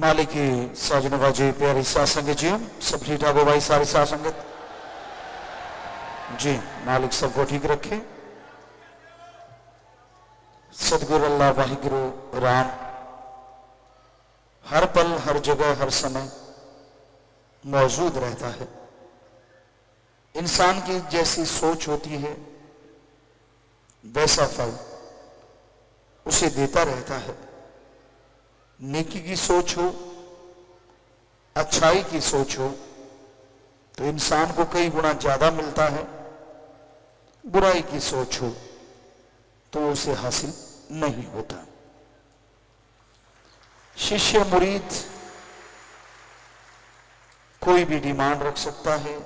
मालिकी साजनवाजी प्यारी सासंगत जी सब ठीक ठाक हो भाई सारी सासंगत जी। मालिक सबको ठीक रखे। सदगुरु अल्लाह वाहिगुरु राम हर पल हर जगह हर समय मौजूद रहता है। इंसान की जैसी सोच होती है वैसा फल उसे देता रहता है। नेकी की सोच हो, अच्छाई की सोच हो तो इंसान को कई गुना ज्यादा मिलता है। बुराई की सोच हो तो उसे हासिल नहीं होता। शिष्य मुरीद कोई भी डिमांड रख सकता है,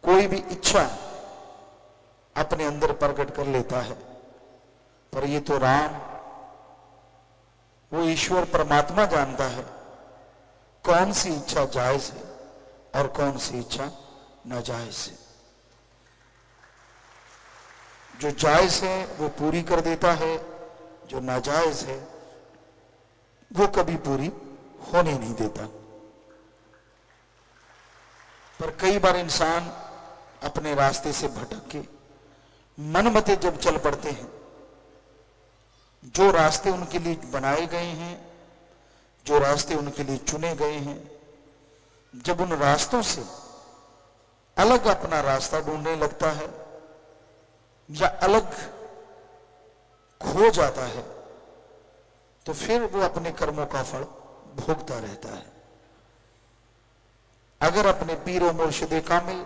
कोई भी इच्छा अपने अंदर प्रकट कर लेता है, पर ये तो राम वो ईश्वर परमात्मा जानता है कौन सी इच्छा जायज है और कौन सी इच्छा नाजायज है। जो जायज है वो पूरी कर देता है, जो नाजायज है वो कभी पूरी होने नहीं देता। पर कई बार इंसान अपने रास्ते से भटक के मनमते जब चल पड़ते हैं, जो रास्ते उनके लिए बनाए गए हैं, जो रास्ते उनके लिए चुने गए हैं, जब उन रास्तों से अलग अपना रास्ता ढूंढने लगता है या अलग खो जाता है तो फिर वो अपने कर्मों का फल भोगता रहता है। अगर अपने पीरो मुर्शिदे कामिल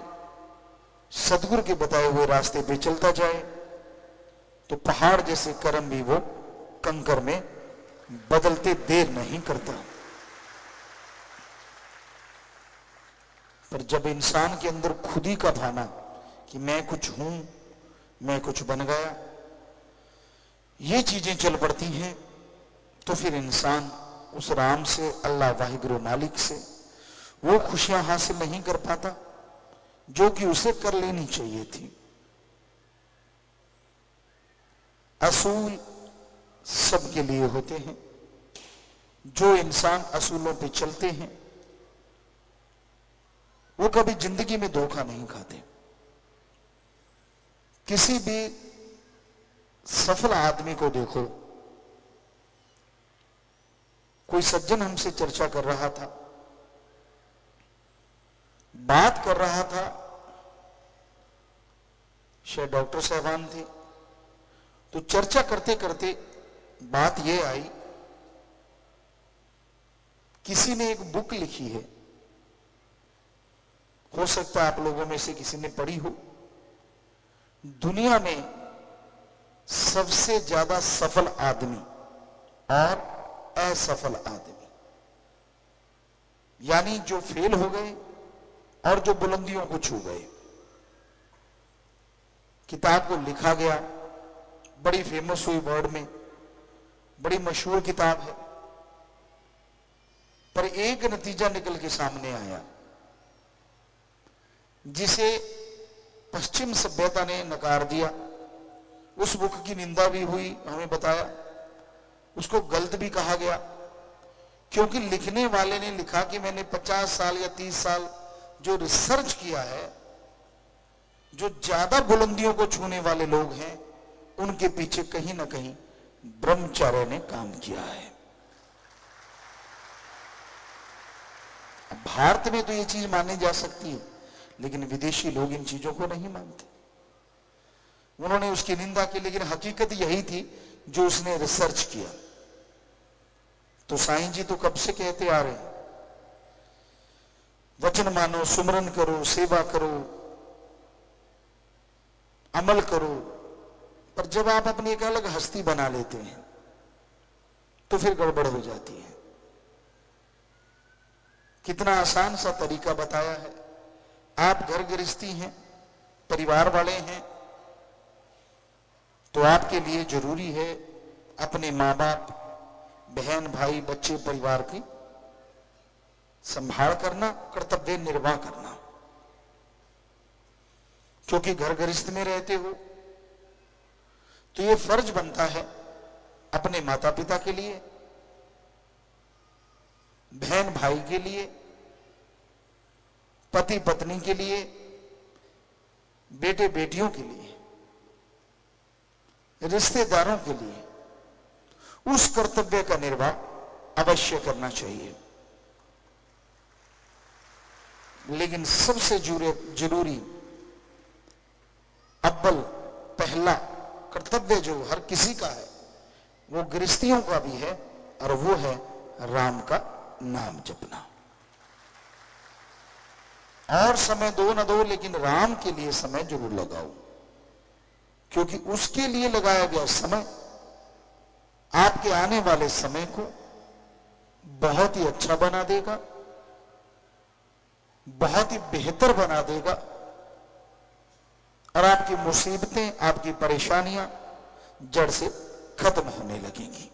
सदगुरु के बताए हुए रास्ते पे चलता जाए तो पहाड़ जैसे कर्म भी वो कंकर में बदलते देर नहीं करता। पर जब इंसान के अंदर खुदी का भाना कि मैं कुछ हूं, मैं कुछ बन गया, ये चीजें चल पड़ती हैं तो फिर इंसान उस राम से, अल्लाह वाहिगुरु मालिक से वो खुशियां हासिल नहीं कर पाता जो कि उसे कर लेनी चाहिए थी। असूल सबके लिए होते हैं। जो इंसान असूलों पे चलते हैं वो कभी जिंदगी में धोखा नहीं खाते। किसी भी सफल आदमी को देखो, कोई सज्जन हमसे चर्चा कर रहा था, बात कर रहा था, शायद डॉक्टर साहबान थे, तो चर्चा करते करते बात यह आई, किसी ने एक बुक लिखी है, हो सकता है आप लोगों में से किसी ने पढ़ी हो, दुनिया में सबसे ज्यादा सफल आदमी और असफल आदमी, यानी जो फेल हो गए और जो बुलंदियों को छू गए। किताब को लिखा गया, बड़ी फेमस हुई, वर्ल्ड में बड़ी मशहूर किताब है, पर एक नतीजा निकल के सामने आया जिसे पश्चिम सभ्यता ने नकार दिया। उस बुक की निंदा भी हुई, हमें बताया, उसको गलत भी कहा गया, क्योंकि लिखने वाले ने लिखा कि मैंने 50 साल या 30 साल जो रिसर्च किया है, जो ज्यादा बुलंदियों को छूने वाले लोग हैं उनके पीछे कहीं ना कहीं ब्रह्मचार्य ने काम किया है। भारत में तो ये चीज मानी जा सकती है, लेकिन विदेशी लोग इन चीजों को नहीं मानते। उन्होंने उसकी निंदा की, लेकिन हकीकत यही थी जो उसने रिसर्च किया। तो साईं जी तो कब से कहते आ रहे हैं, वचन मानो, सुमरन करो, सेवा करो, अमल करो, पर जब आप अपनी एक अलग हस्ती बना लेते हैं तो फिर गड़बड़ हो जाती है। कितना आसान सा तरीका बताया है। आप घर गृहस्थी हैं, परिवार वाले हैं, तो आपके लिए जरूरी है अपने माँ बाप, बहन भाई, बच्चे, परिवार की संभाल करना, कर्तव्य निर्वाह करना। क्योंकि घर गृहस्थ में रहते हो तो ये फर्ज बनता है अपने माता पिता के लिए, बहन भाई के लिए, पति पत्नी के लिए, बेटे बेटियों के लिए, रिश्तेदारों के लिए उस कर्तव्य का निर्वाह अवश्य करना चाहिए। लेकिन सबसे जरूरी अव्वल पहला कर्तव्य जो हर किसी का है वो गृहस्थियों का भी है, और वो है राम का नाम जपना। और समय दो न दो, लेकिन राम के लिए समय जरूर लगाओ, क्योंकि उसके लिए लगाया गया समय आपके आने वाले समय को बहुत ही अच्छा बना देगा, बहुत ही बेहतर बना देगा, और आपकी मुसीबतें, आपकी परेशानियां जड़ से खत्म होने लगेंगी।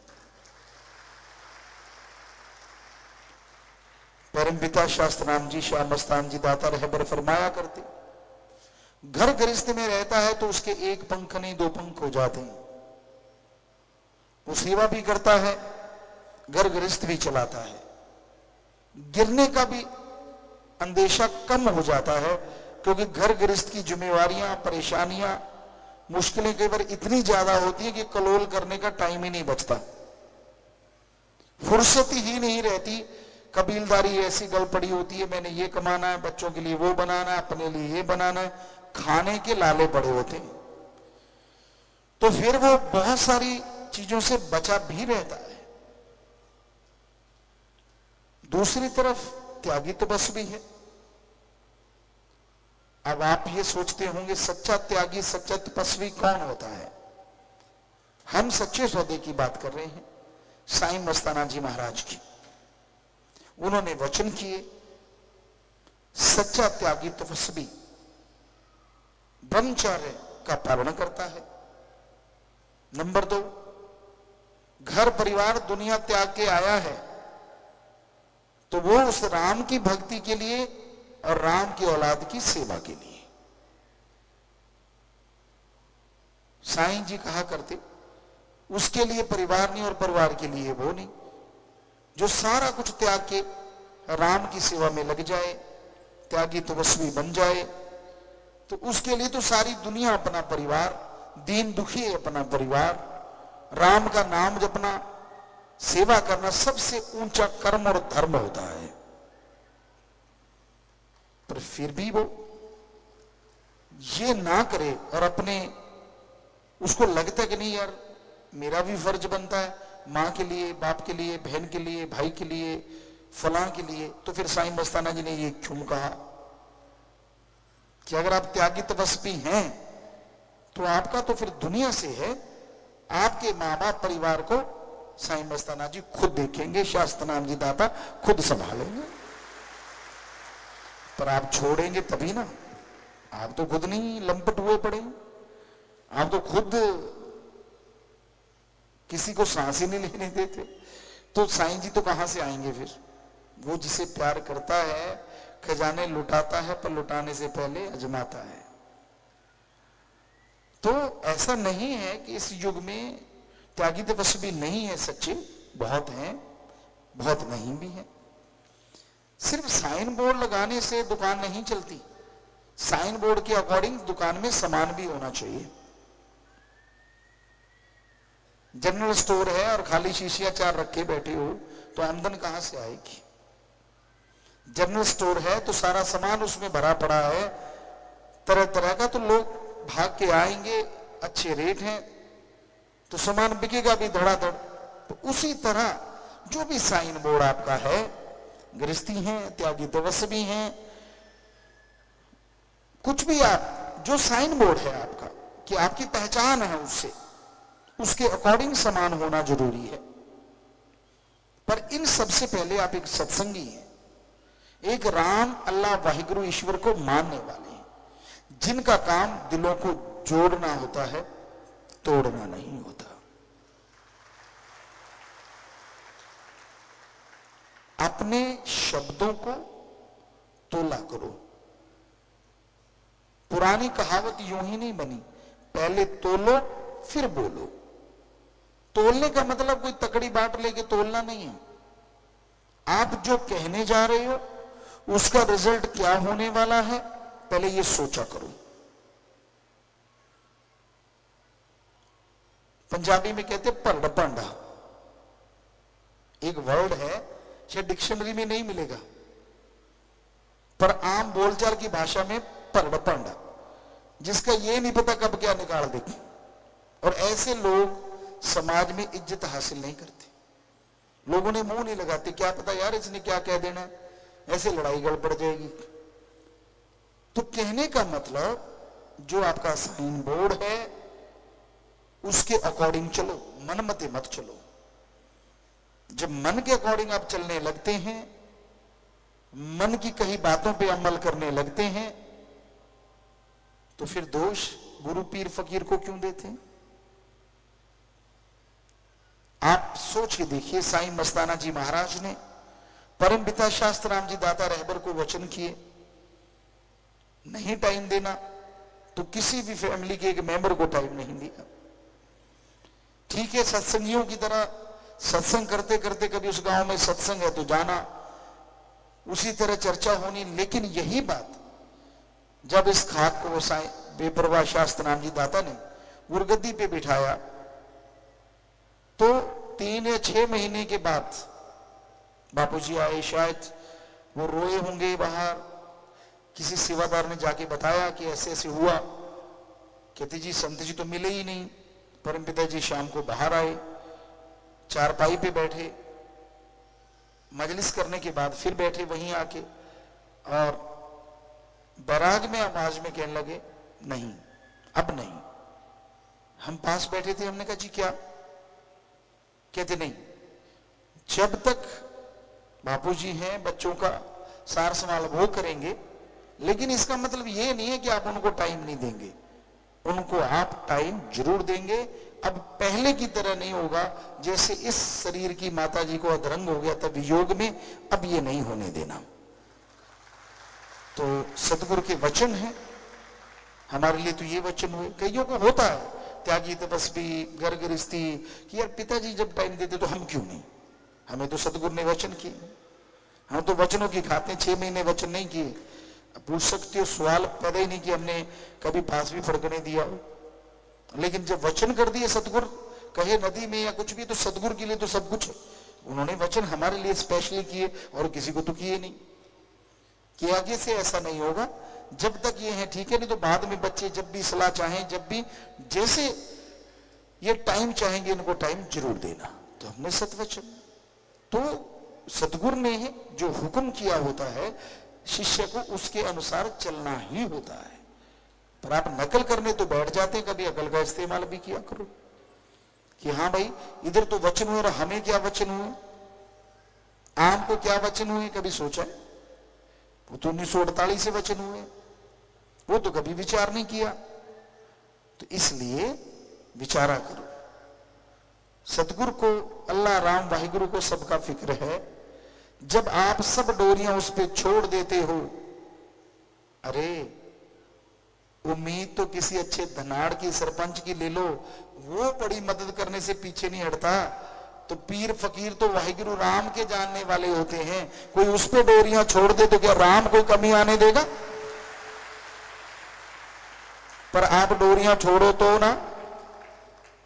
परमपिता शास्त्रनाम जी, श्याम मस्तान जी दाता रहबर फरमाया करते, घर गृहस्थ में रहता है तो उसके एक पंख नहीं दो पंख हो जाते हैं। वो सेवा भी करता है, घर गृहस्थ भी चलाता है, गिरने का भी अंदेशा कम हो जाता है, क्योंकि घर गृहस्थ की जिम्मेवारियां, परेशानियां, मुश्किलें कई बार इतनी ज्यादा होती है कि कलोल करने का टाइम ही नहीं बचता, फुर्सत ही नहीं रहती। कबीलदारी ऐसी गल पड़ी होती है, मैंने ये कमाना है, बच्चों के लिए वो बनाना है, अपने लिए ये बनाना है, खाने के लाले पड़े होते हैं, तो फिर वो बहुत सारी चीजों से बचा भी रहता है। दूसरी तरफ त्यागी तो बस भी है। अब आप ये सोचते होंगे सच्चा त्यागी, सच्चा तपस्वी कौन होता है? हम सच्चे सौदे की बात कर रहे हैं, साईं मस्ताना जी महाराज की। उन्होंने वचन किए, सच्चा त्यागी तपस्वी ब्रह्मचर्य का पालन करता है। नंबर 2, घर परिवार दुनिया त्याग के आया है तो वो उस राम की भक्ति के लिए और राम की औलाद की सेवा के लिए। साईं जी कहा करते, उसके लिए परिवार नहीं और परिवार के लिए वो नहीं। जो सारा कुछ त्याग के राम की सेवा में लग जाए, त्यागी तपस्वी बन जाए, तो उसके लिए तो सारी दुनिया अपना परिवार, दीन दुखी अपना परिवार, राम का नाम जपना, सेवा करना सबसे ऊंचा कर्म और धर्म होता है। पर फिर भी वो ये ना करे और अपने, उसको लगता है कि नहीं यार मेरा भी फर्ज बनता है, मां के लिए, बाप के लिए, बहन के लिए, भाई के लिए, फलां के लिए, तो फिर साईं मस्ताना जी ने ये क्यों कहा कि अगर आप त्यागी तपस्वी हैं तो आपका तो फिर दुनिया से है, आपके माँ बाप परिवार को साईं मस्ताना जी खुद देखेंगे, शास्त्रनाम जी दाता खुद संभालेंगे। पर आप छोड़ेंगे तभी ना, आप तो खुद नहीं लंपट हुए पड़े, आप तो खुद किसी को सांस ही नहीं लेने देते, तो साईं जी तो कहां से आएंगे फिर? वो जिसे प्यार करता है खजाने लुटाता है, पर लुटाने से पहले अजमाता है। तो ऐसा नहीं है कि इस युग में त्यागी तपस्वी नहीं है सच्चे, बहुत हैं, बहुत नहीं भी है। सिर्फ साइन बोर्ड लगाने से दुकान नहीं चलती, साइन बोर्ड के अकॉर्डिंग दुकान में सामान भी होना चाहिए। जनरल स्टोर है और खाली शीशियां 4 रखे बैठे हो तो आमदन कहां से आएगी? जनरल स्टोर है तो सारा सामान उसमें भरा पड़ा है तरह तरह का, तो लोग भाग के आएंगे, अच्छे रेट हैं तो सामान बिकेगा भी धड़ाधड़। तो उसी तरह जो भी साइन बोर्ड आपका है, गृहस्थी हैं, त्यागी तपस्वी हैं, कुछ भी आप जो साइन बोर्ड है आपका कि आपकी पहचान है, उससे उसके अकॉर्डिंग समान होना जरूरी है। पर इन सबसे पहले आप एक सत्संगी हैं, एक राम अल्लाह वाहिगुरु ईश्वर को मानने वाले हैं, जिनका काम दिलों को जोड़ना होता है, तोड़ना नहीं होता। अपने शब्दों को तोला करो। पुरानी कहावत यूं ही नहीं बनी, पहले तोलो फिर बोलो। तोलने का मतलब कोई तकड़ी बाट लेके तोलना नहीं है, आप जो कहने जा रहे हो उसका रिजल्ट क्या होने वाला है, पहले ये सोचा करो। पंजाबी में कहते परड पांडा, एक वर्ड है, शायद डिक्शनरी में नहीं मिलेगा, पर आम बोलचाल की भाषा में परड पांडा, जिसका ये नहीं पता कब क्या निकाल देगी। और ऐसे लोग समाज में इज्जत हासिल नहीं करते, लोगों ने मुंह नहीं लगाते, क्या पता यार इसने क्या कह देना, ऐसे लड़ाई गड़बड़ जाएगी। तो कहने का मतलब जो आपका साइन बोर्ड है उसके अकॉर्डिंग चलो, मन मते मत चलो। जब मन के अकॉर्डिंग आप चलने लगते हैं, मन की कही बातों पे अमल करने लगते हैं, तो फिर दोष गुरु पीर फकीर को क्यों देते हैं? आप सोच के देखिए, साईं मस्ताना जी महाराज ने परम पिता शास्त्र राम जी दाता रहबर को वचन किए, नहीं टाइम देना तो किसी भी फैमिली के एक मेंबर को टाइम नहीं दिया। ठीक है, सत्संगियों की तरह सत्संग करते करते कभी उस गांव में सत्संग है तो जाना, उसी तरह चर्चा होनी। लेकिन यही बात जब इस खाक को साईं बेपरवाह शास्त्र राम जी दाता ने गुरगद्दी पे बिठाया, तो 3 या 6 महीने के बाद बापूजी आए, शायद वो रोए होंगे बाहर, किसी सेवादार ने जाके बताया कि ऐसे ऐसे हुआ। कहते जी संत जी तो मिले ही नहीं। परमपिता जी शाम को बाहर आए, चारपाई पे बैठे, मजलिस करने के बाद फिर बैठे वहीं आके, और बैराग में आवाज में कहने लगे, नहीं अब नहीं। हम पास बैठे थे, हमने कहा जी क्या? कहते नहीं, जब तक बापूजी हैं बच्चों का सार संभाल वो करेंगे, लेकिन इसका मतलब ये नहीं है कि आप उनको टाइम नहीं देंगे, उनको आप टाइम जरूर देंगे। अब पहले की तरह नहीं होगा, जैसे इस शरीर की माता जी को अधरंग हो गया था वियोग में, अब ये नहीं होने देना। तो सतगुरु के वचन है, हमारे लिए तो ये वचन हुए। कईयों को होता है त्यागी तपस्वी घर गृहस्थी कि यार पिताजी जब टाइम देते तो हम क्यों नहीं, हमें तो सतगुरु ने वचन किए, हम तो वचनों की खाते हैं। 6 महीने वचन नहीं किए, पूछ सकते हो, सवाल पैदा ही नहीं किया, हमने कभी पास भी फड़कने दिया हो। लेकिन जब वचन कर दिए सतगुरु, कहे नदी में या कुछ भी, तो सतगुरु के लिए तो सब कुछ है। उन्होंने वचन हमारे लिए स्पेशली किए और किसी को तो किए नहीं, कि आगे से ऐसा नहीं होगा। जब तक ये है ठीक है, नहीं तो बाद में बच्चे जब भी सलाह चाहें, जब भी जैसे ये टाइम चाहेंगे, इनको टाइम जरूर देना। तो हमने सतवचन, तो सतगुरु ने जो हुक्म किया होता है शिष्य को, उसके अनुसार चलना ही होता है। पर आप नकल करने तो बैठ जाते हैं, कभी अकल का इस्तेमाल भी किया करो कि हाँ भाई इधर तो वचन हुए, हमें क्या वचन हुए, आम को क्या वचन हुए, कभी सोचा है? वो तो 1948 से वचन हुए, वो तो कभी विचार नहीं किया। तो इसलिए विचारा करो। सतगुरु को, अल्लाह राम वाहिगुरु को सबका फिक्र है। जब आप सब डोरियां उस पर छोड़ देते हो, अरे उम्मीद तो किसी अच्छे धनाड़ की, सरपंच की ले लो, वो बड़ी मदद करने से पीछे नहीं हटता। तो पीर फकीर तो वाहिगुरु राम के जानने वाले होते हैं, कोई उस पे डोरियां छोड़ दे तो क्या राम कोई कमी आने देगा? पर आप डोरियां छोड़ो तो ना,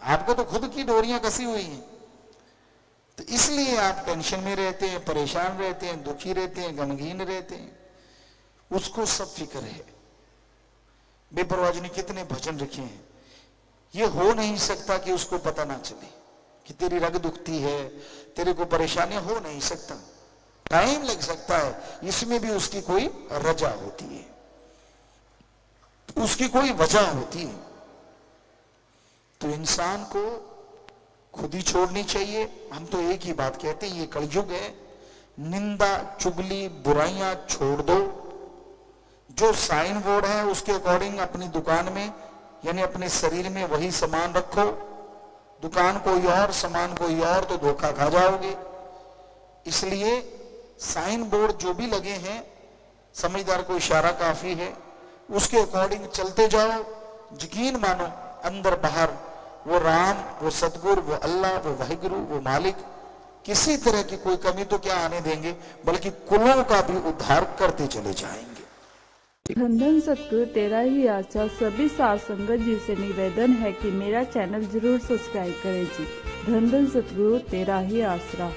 आपको तो खुद की डोरियां कसी हुई हैं। तो इसलिए आप टेंशन में रहते हैं, परेशान रहते हैं, दुखी रहते हैं, गमगीन रहते हैं। उसको सब फिक्र है। बेपरवाह जी ने कितने भजन रखे हैं, ये हो नहीं सकता कि उसको पता ना चले कि तेरी रग दुखती है, तेरे को परेशानियां, हो नहीं सकता। टाइम लग सकता है, इसमें भी उसकी कोई रजा होती है, उसकी कोई वजह होती है। तो इंसान को खुद ही छोड़नी चाहिए। हम तो एक ही बात कहते हैं, ये कलयुग है, निंदा चुगली बुराइयां छोड़ दो। जो साइन बोर्ड है उसके अकॉर्डिंग अपनी दुकान में, यानी अपने शरीर में वही सामान रखो। दुकान कोई और, सामान कोई और, तो धोखा खा जाओगे। इसलिए साइन बोर्ड जो भी लगे हैं, समझदार को इशारा काफी है, उसके अकॉर्डिंग चलते जाओ। यकीन मानो अंदर बाहर वो राम, वो सतगुरु, वो अल्लाह, वो वाहिगुरु, वो मालिक किसी तरह की कोई कमी तो क्या आने देंगे, बल्कि कुलों का भी उद्धार करते चले जाएंगे। धन धन सतगुरु तेरा ही आशा। सभी साथ संगत जी से निवेदन है कि मेरा चैनल जरूर सब्सक्राइब करें जी। धन धन सतगुरु तेरा ही आसरा।